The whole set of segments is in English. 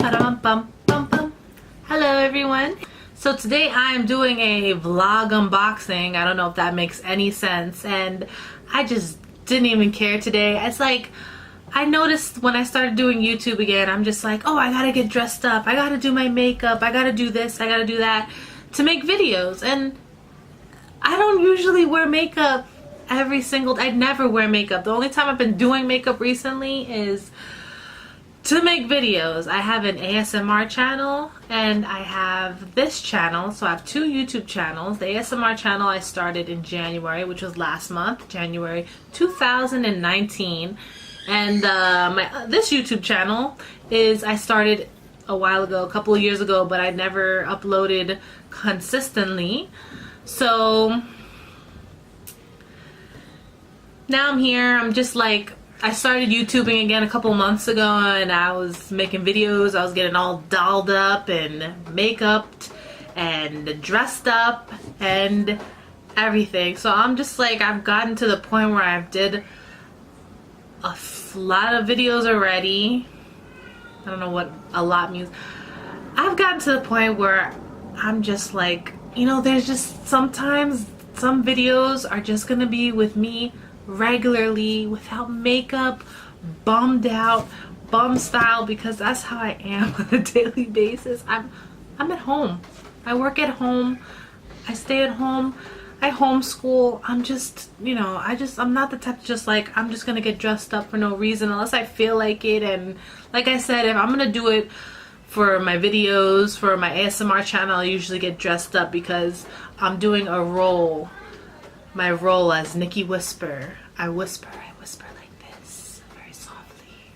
Hello everyone. So today I am doing a vlog unboxing. I don't know if that makes any sense, and I just didn't even care today. It's like I noticed when I started doing YouTube again, I'm just like, oh, I gotta get dressed up, I gotta do my makeup, I gotta do this, I gotta do that to make videos. And I don't usually wear makeup I never wear makeup. The only time I've been doing makeup recently is to make videos. I have an ASMR channel and I have this channel. So I have two YouTube channels. The ASMR channel I started in January, which was last month, January 2019. And this YouTube channel I started a while ago, a couple of years ago, but I never uploaded consistently. So now I'm here. I'm just like, I started YouTubing again a couple months ago, and I was making videos. I was getting all dolled up and makeuped and dressed up and everything. So I'm just like, I've gotten to the point where I've did a lot of videos already. I don't know what a lot means. I've gotten to the point where I'm just like, you know, there's just sometimes some videos are just gonna be with me regularly without makeup, bummed out, bum style, because that's how I am on a daily basis. I'm at home. I work at home. I stay at home. I homeschool. I'm just, you know, I'm not the type to just like, I'm just gonna get dressed up for no reason unless I feel like it. And like I said, if I'm gonna do it for my videos, for my ASMR channel, I usually get dressed up because I'm doing a role. My role as Nikki Whisper. I whisper like this, very softly,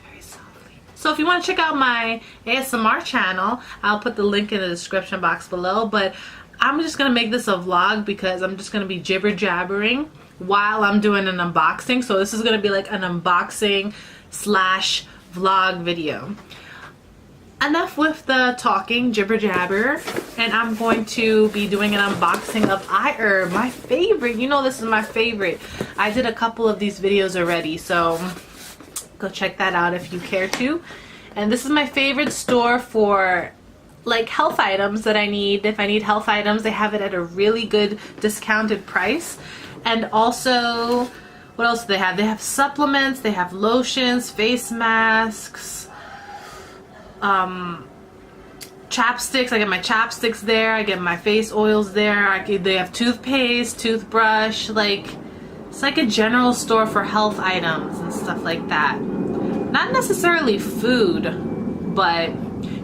very softly. So if you want to check out my ASMR channel, I'll put the link in the description box below. But I'm just gonna make this a vlog because I'm just gonna be jibber jabbering while I'm doing an unboxing. So this is gonna be like an unboxing slash vlog video. Enough with the talking, jibber jabber, and I'm going to be doing an unboxing of iHerb, my favorite. You know, this is my favorite. I did a couple of these videos already, so go check that out if you care to. And this is my favorite store for like health items that I need. If I need health items, they have it at a really good discounted price. And also, what else do they have? They have supplements, they have lotions, face masks, chapsticks. I get my chapsticks there, I get my face oils there, they have toothpaste, toothbrush. Like, it's like a general store for health items and stuff like that. Not necessarily food, but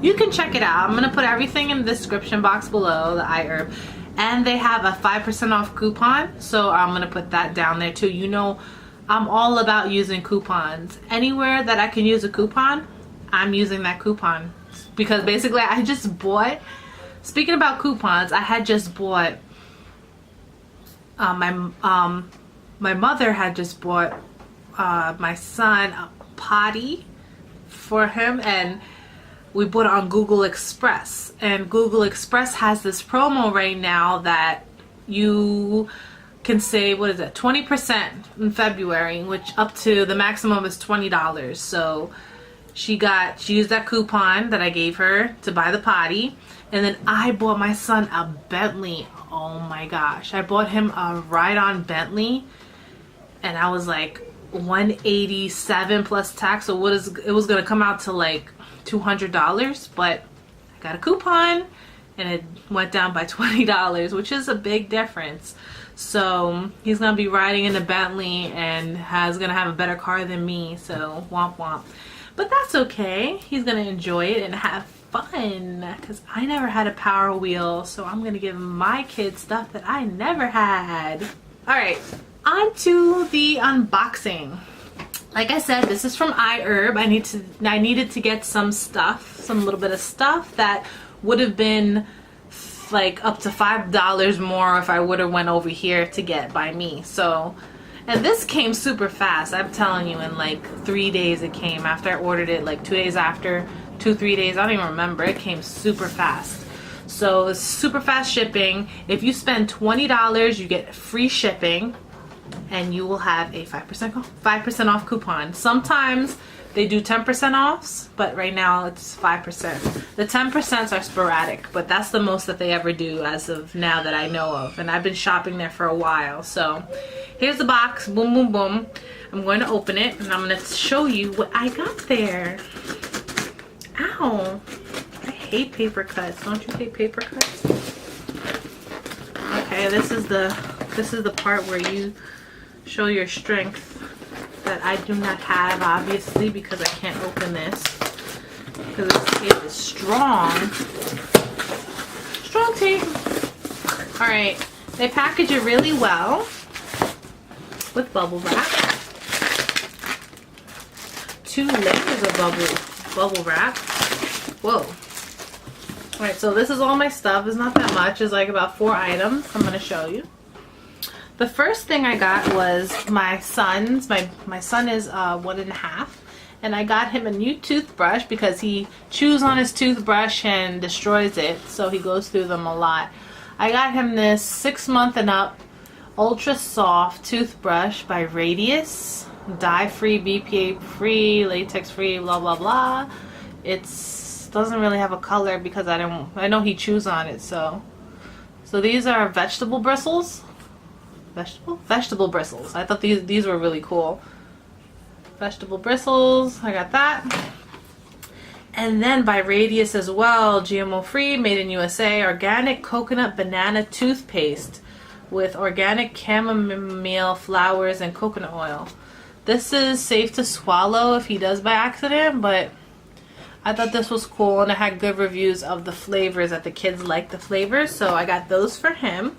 you can check it out. I'm gonna put everything in the description box below, the iHerb. And they have a 5% off coupon, so I'm gonna put that down there too. You know, I'm all about using coupons. Anywhere that I can use a coupon, I'm using that coupon, because basically I just bought, speaking about coupons, I had just bought my mother had just bought my son a potty for him, and we bought it on Google Express. And Google Express has this promo right now that you can save, what is it, 20% in February, which up to the maximum is $20. So she used that coupon that I gave her to buy the potty, and then I bought my son a Bentley. Oh my gosh, I bought him a ride-on Bentley, and I was like $187 plus tax, so it was gonna come out to like $200, but I got a coupon and it went down by $20, which is a big difference. So he's gonna be riding in a Bentley and gonna have a better car than me, so womp womp. But that's okay. He's gonna enjoy it and have fun, because I never had a Power Wheel, so I'm gonna give my kids stuff that I never had. Alright, on to the unboxing. Like I said, this is from iHerb. I needed to get some stuff, some little bit of stuff that would have been like up to $5 more if I would have went over here to get by me. So, and this came super fast. I'm telling you, in like 3 days it came. After I ordered it, like 2 days after, 2-3 days, I don't even remember. It came super fast. So it's super fast shipping. If you spend $20, you get free shipping, and you will have a 5% off coupon. Sometimes They do 10% offs, but right now it's 5%. The 10% are sporadic, but that's the most that they ever do as of now that I know of. And I've been shopping there for a while. So here's the box. Boom, boom, boom. I'm going to open it and I'm going to show you what I got there. Ow. I hate paper cuts. Don't you hate paper cuts? Okay, this is the part where you show your strength that I do not have, obviously, because I can't open this because it is strong. Strong tape. All right, they package it really well with bubble wrap. 2 layers of bubble wrap. Whoa. All right, so this is all my stuff. It's not that much. It's like about 4 items. I'm gonna show you. The first thing I got was my son's. My son is 1.5, and I got him a new toothbrush because he chews on his toothbrush and destroys it, so he goes through them a lot. I got him this 6-month and up ultra soft toothbrush by Radius, dye free, BPA free, latex free, blah blah blah. It's doesn't really have a color because I know he chews on it. So these are vegetable bristles. Vegetable bristles. I thought these were really cool. Vegetable bristles. I got that. And then by Radius as well, GMO free, made in USA, organic coconut banana toothpaste with organic chamomile flowers and coconut oil. This is safe to swallow if he does by accident, but I thought this was cool, and it had good reviews of the flavors, that the kids like the flavors, so I got those for him.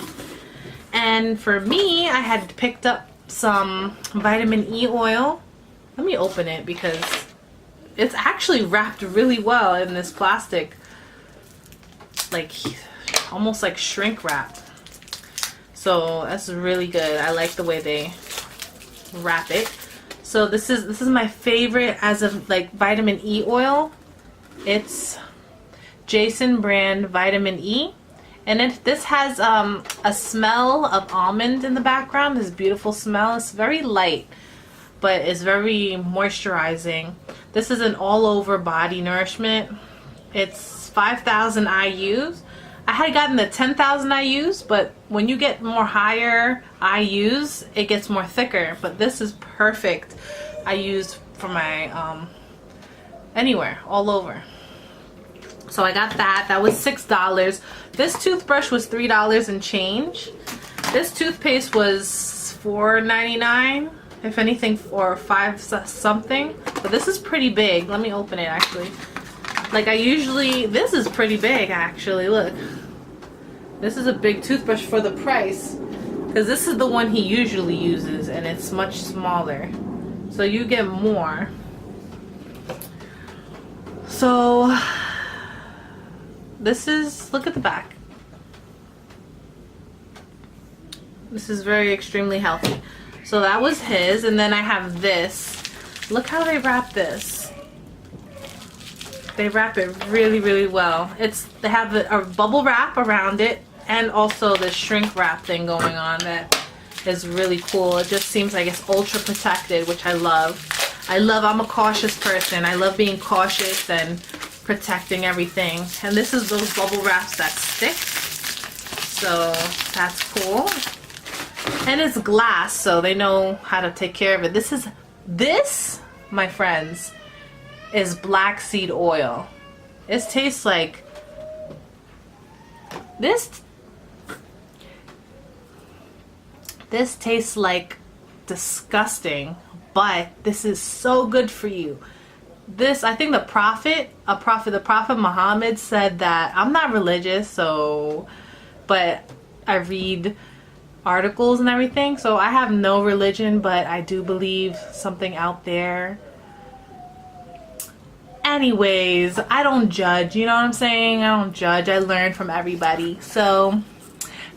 And for me, I had picked up some vitamin E oil. Let me open it because it's actually wrapped really well in this plastic, like almost like shrink wrap. So that's really good. I like the way they wrap it. So this is my favorite as of like vitamin E oil. It's Jason brand vitamin E. And this has a smell of almond in the background. This beautiful smell. It's very light, but it's very moisturizing. This is an all over body nourishment. It's 5,000 IUs. I had gotten the 10,000 IUs, but when you get more higher IUs, it gets more thicker. But this is perfect. I use for my anywhere, all over. So I got that. That was $6. This toothbrush was $3 and change. This toothpaste was $4.99, if anything, or $5 something. But this is pretty big. Let me open it actually. Like this is pretty big actually. Look. This is a big toothbrush for the price. Because this is the one he usually uses and it's much smaller. So you get more. So this is, look at the back. This is very extremely healthy. So that was his, and then I have this. Look how they wrap this. They wrap it really, really well. They have a bubble wrap around it and also the shrink wrap thing going on that is really cool. It just seems like it's ultra protected, which I love. I'm a cautious person. I love being cautious and protecting everything. And this is those bubble wraps that stick. So that's cool. And it's glass, so they know how to take care of it. This, my friends, is black seed oil. It tastes like this tastes like disgusting, but this is so good for you. This, I think the Prophet Muhammad said that, I'm not religious, but I read articles and everything, so I have no religion, but I do believe something out there. Anyways, I don't judge, you know what I'm saying? I don't judge. I learn from everybody. So,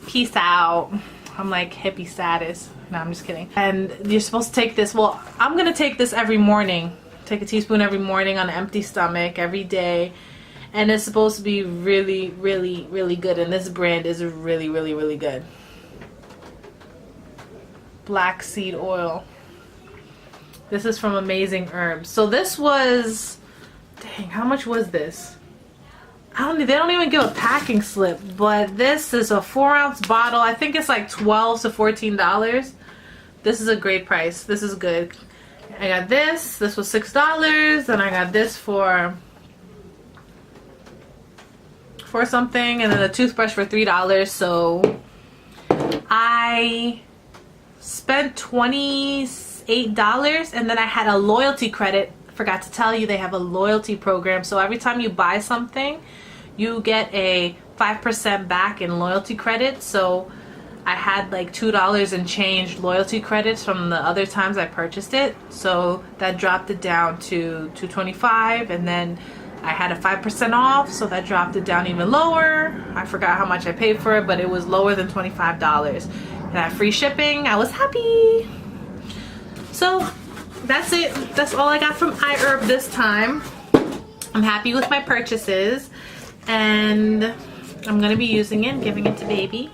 peace out. I'm like hippie status. No, I'm just kidding. And you're supposed to take this. Well, I'm gonna take this every morning. Take a teaspoon every morning on an empty stomach every day. And it's supposed to be really, really, really good. And this brand is really, really, really good. Black seed oil. This is from Amazing Herbs. So this was, dang, how much was this? They don't even give a packing slip, but this is a 4-ounce bottle. I think it's like $12 to $14. This is a great price. This is good. I got this. This was $6, and I got this for something, and then a toothbrush for $3. So I spent $28, and then I had a loyalty credit. Forgot to tell you, they have a loyalty program. So every time you buy something, you get a 5% back in loyalty credits. So I had like $2 and change loyalty credits from the other times I purchased it. So that dropped it down to $2.25, and then I had a 5% off, so that dropped it down even lower. I forgot how much I paid for it, but it was lower than $25. And I had free shipping. I was happy. So that's it. That's all I got from iHerb this time. I'm happy with my purchases, and I'm going to be using it, giving it to baby.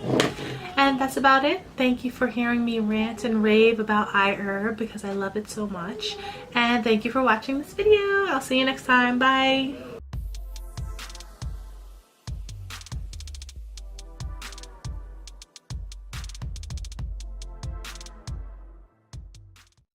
And that's about it. Thank you for hearing me rant and rave about iHerb because I love it so much. And thank you for watching this video. I'll see you next time. Bye.